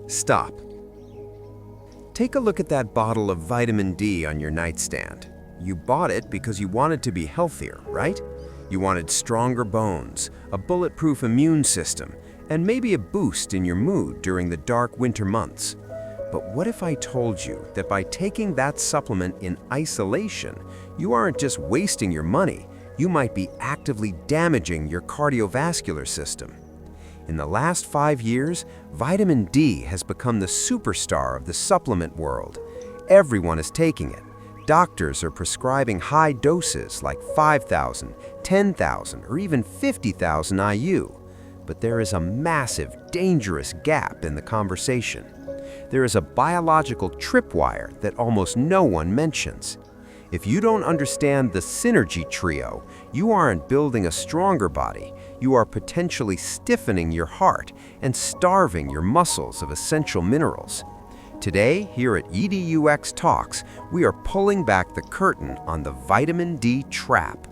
Stop. Take a look at that bottle of vitamin D on your nightstand. You bought it because you wanted to be healthier, right? You wanted stronger bones, a bulletproof immune system, and maybe a boost in your mood during the dark winter months. But what if I told you that by taking that supplement in isolation, you aren't just wasting your money, you might be actively damaging your cardiovascular system? In the last 5 years, vitamin D has become the superstar of the supplement world. Everyone is taking it. Doctors are prescribing high doses like 5,000, 10,000, or even 50,000 IU. But there is a massive, dangerous gap in the conversation. There is a biological tripwire that almost no one mentions. If you don't understand the synergy trio, you aren't building a stronger body, you are potentially stiffening your heart and starving your muscles of essential minerals. Today, here at EDUx Talks, we are pulling back the curtain on the vitamin D trap.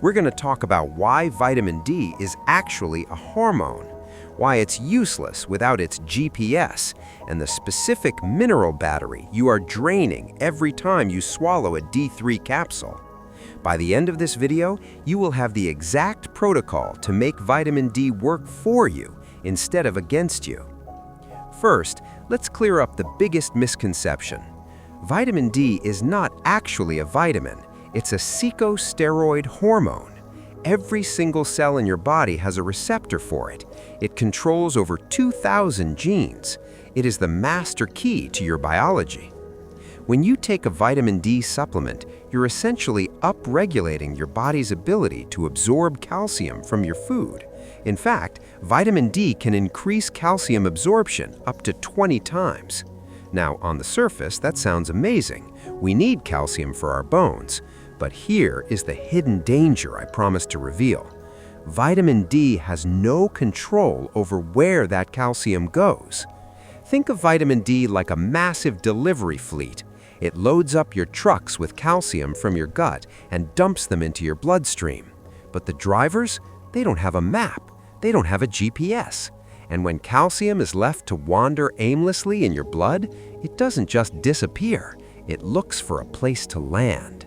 We're going to talk about why vitamin D is actually a hormone, why it's useless without its GPS, and the specific mineral battery you are draining every time you swallow a D3 capsule. By the end of this video, you will have the exact protocol to make vitamin D work for you instead of against you. First, let's clear up the biggest misconception. Vitamin D is not actually a vitamin, it's a corticosteroid hormone. Every single cell in your body has a receptor for it. It controls over 2,000 genes. It is the master key to your biology. When you take a vitamin D supplement, you're essentially upregulating your body's ability to absorb calcium from your food. In fact, vitamin D can increase calcium absorption up to 20 times. Now, on the surface, that sounds amazing. We need calcium for our bones. But here is the hidden danger I promised to reveal. Vitamin D has no control over where that calcium goes. Think of vitamin D like a massive delivery fleet. It loads up your trucks with calcium from your gut and dumps them into your bloodstream. But the drivers, they don't have a map. They don't have a GPS. And when calcium is left to wander aimlessly in your blood, it doesn't just disappear. It looks for a place to land.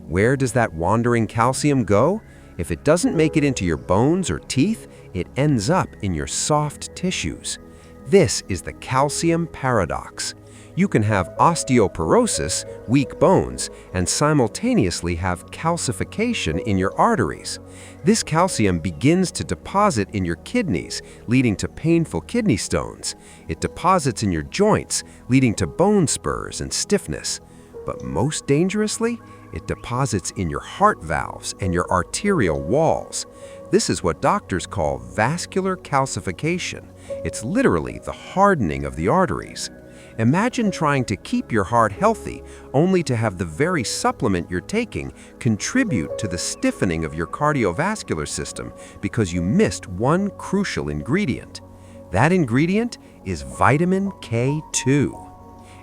Where does that wandering calcium go? If it doesn't make it into your bones or teeth, it ends up in your soft tissues. This is the calcium paradox. You can have osteoporosis, weak bones, and simultaneously have calcification in your arteries. This calcium begins to deposit in your kidneys, leading to painful kidney stones. It deposits in your joints, leading to bone spurs and stiffness. But most dangerously, it deposits in your heart valves and your arterial walls. This is what doctors call vascular calcification. It's literally the hardening of the arteries. Imagine trying to keep your heart healthy, only to have the very supplement you're taking contribute to the stiffening of your cardiovascular system because you missed one crucial ingredient. That ingredient is vitamin K2.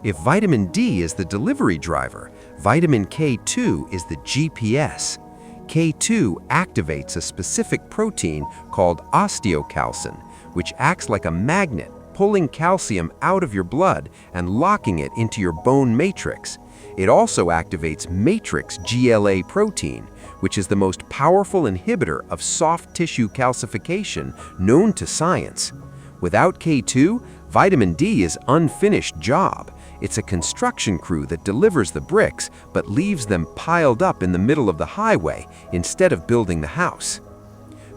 If vitamin D is the delivery driver, vitamin K2 is the GPS. K2 activates a specific protein called osteocalcin, which acts like a magnet, pulling calcium out of your blood and locking it into your bone matrix. It also activates matrix GLA protein, which is the most powerful inhibitor of soft tissue calcification known to science. Without K2, vitamin D is unfinished job. It's a construction crew that delivers the bricks but leaves them piled up in the middle of the highway instead of building the house.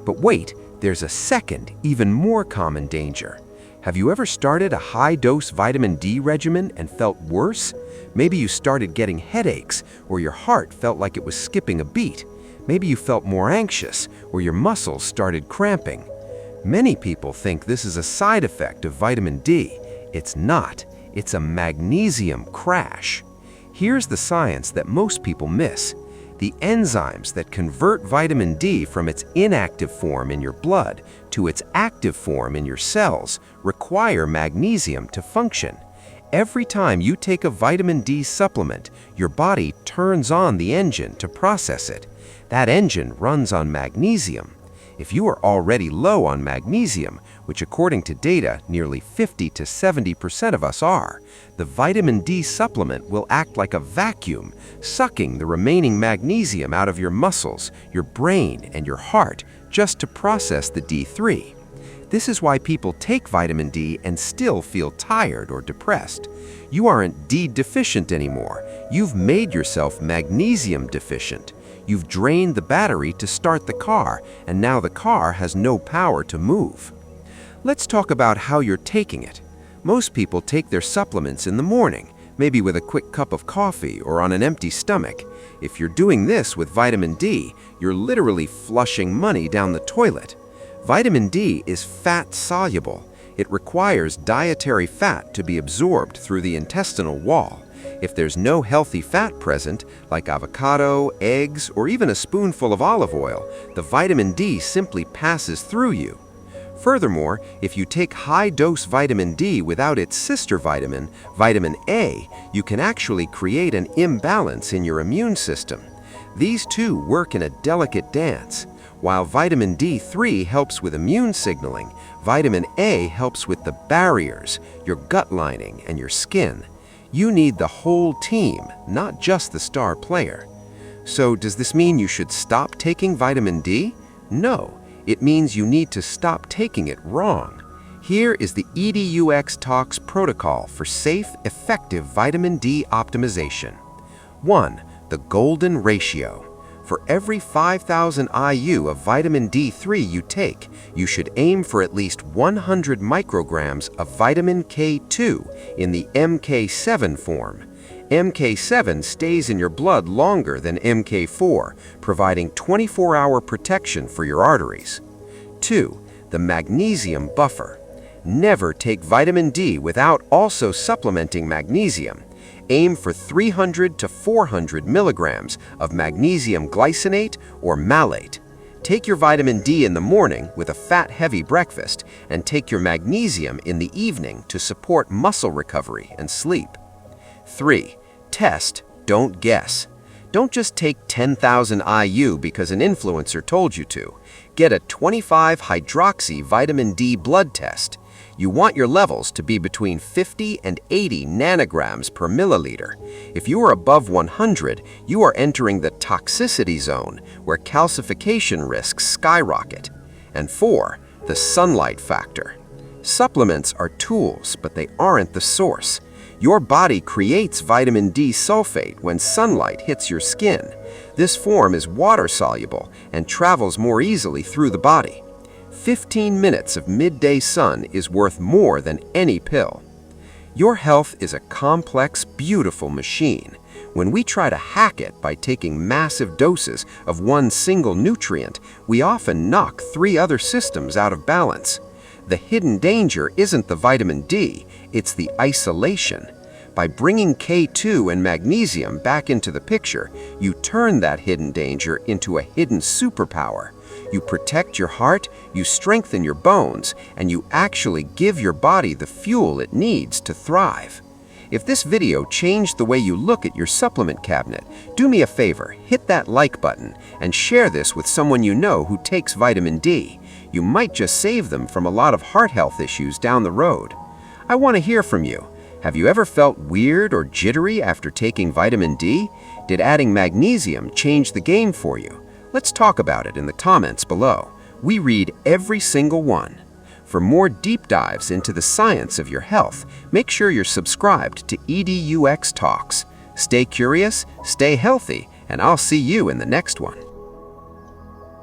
But wait, there's a second, even more common danger. Have you ever started a high-dose vitamin D regimen and felt worse? Maybe you started getting headaches, or your heart felt like it was skipping a beat. Maybe you felt more anxious, or your muscles started cramping. Many people think this is a side effect of vitamin D. It's not. It's a magnesium crash. Here's the science that most people miss. The enzymes that convert vitamin D from its inactive form in your blood to its active form in your cells require magnesium to function. Every time you take a vitamin D supplement, your body turns on the engine to process it. That engine runs on magnesium. If you are already low on magnesium, which according to data, nearly 50 to 70% of us are, the vitamin D supplement will act like a vacuum, sucking the remaining magnesium out of your muscles, your brain, and your heart just to process the D3. This is why people take vitamin D and still feel tired or depressed. You aren't D deficient anymore. You've made yourself magnesium deficient. You've drained the battery to start the car, and now the car has no power to move. Let's talk about how you're taking it. Most people take their supplements in the morning, maybe with a quick cup of coffee or on an empty stomach. If you're doing this with vitamin D, you're literally flushing money down the toilet. Vitamin D is fat-soluble. It requires dietary fat to be absorbed through the intestinal wall. If there's no healthy fat present, like avocado, eggs, or even a spoonful of olive oil, the vitamin D simply passes through you. Furthermore, if you take high-dose vitamin D without its sister vitamin, vitamin A, you can actually create an imbalance in your immune system. These two work in a delicate dance. While vitamin D3 helps with immune signaling, vitamin A helps with the barriers, your gut lining, and your skin. You need the whole team, not just the star player. So does this mean you should stop taking vitamin D? No, it means you need to stop taking it wrong. Here is the EDUx Talks protocol for safe, effective vitamin D optimization. 1. The golden ratio. For every 5,000 IU of vitamin D3 you take, you should aim for at least 100 micrograms of vitamin K2 in the MK7 form. MK7 stays in your blood longer than MK4, providing 24-hour protection for your arteries. 2. The magnesium buffer. Never take vitamin D without also supplementing magnesium. Aim for 300 to 400 milligrams of magnesium glycinate or malate. Take your vitamin D in the morning with a fat-heavy breakfast, and take your magnesium in the evening to support muscle recovery and sleep. 3. Test, don't guess. Don't just take 10,000 IU because an influencer told you to. Get a 25-hydroxy vitamin D blood test. You want your levels to be between 50 and 80 nanograms per milliliter. If you are above 100, you are entering the toxicity zone, where calcification risks skyrocket. And 4. The sunlight factor. Supplements are tools, but they aren't the source. Your body creates vitamin D sulfate when sunlight hits your skin. This form is water-soluble and travels more easily through the body. 15 minutes of midday sun is worth more than any pill. Your health is a complex, beautiful machine. When we try to hack it by taking massive doses of one single nutrient, we often knock 3 other systems out of balance. The hidden danger isn't the vitamin D, it's the isolation. By bringing K2 and magnesium back into the picture, you turn that hidden danger into a hidden superpower. You protect your heart, you strengthen your bones, and you actually give your body the fuel it needs to thrive. If this video changed the way you look at your supplement cabinet, do me a favor, hit that like button and share this with someone you know who takes vitamin D. You might just save them from a lot of heart health issues down the road. I want to hear from you. Have you ever felt weird or jittery after taking vitamin D? Did adding magnesium change the game for you? Let's talk about it in the comments below. We read every single one. For more deep dives into the science of your health, make sure you're subscribed to EDUx Talks. Stay curious, stay healthy, and I'll see you in the next one.